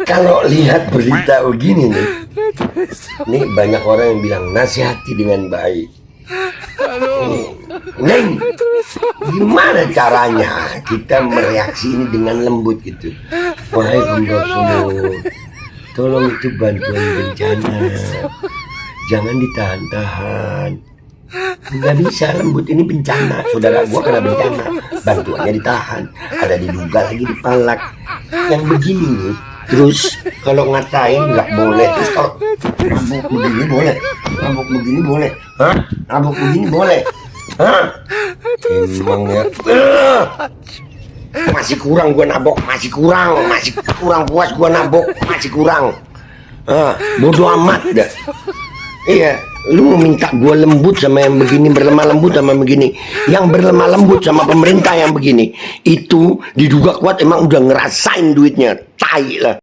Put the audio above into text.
Kalau lihat berita begini nih banyak orang yang bilang nasihati dengan baik. Neng, gimana caranya kita mereaksi ini dengan lembut gitu? Wahai hamba semua, tolong itu bantuan bencana, jangan ditahan-tahan. Nggak bisa, lembut ini bencana. Saudara gua kena bencana, bantuannya ditahan, ada diduga lagi dipalak. Yang begini nih, terus kalau ngatain nggak boleh, terus kalau nabuk begini boleh, nabuk begini boleh, hah? Nabuk begini boleh, hah? Emang ya, masih kurang gua nabok, masih kurang puas gua nabok, masih kurang. Bodoh amat dah. Iya, lu minta gua lembut sama yang begini, berlemah lembut sama begini. Yang berlemah lembut sama pemerintah yang begini, itu diduga kuat emang udah ngerasain duitnya, tai lah.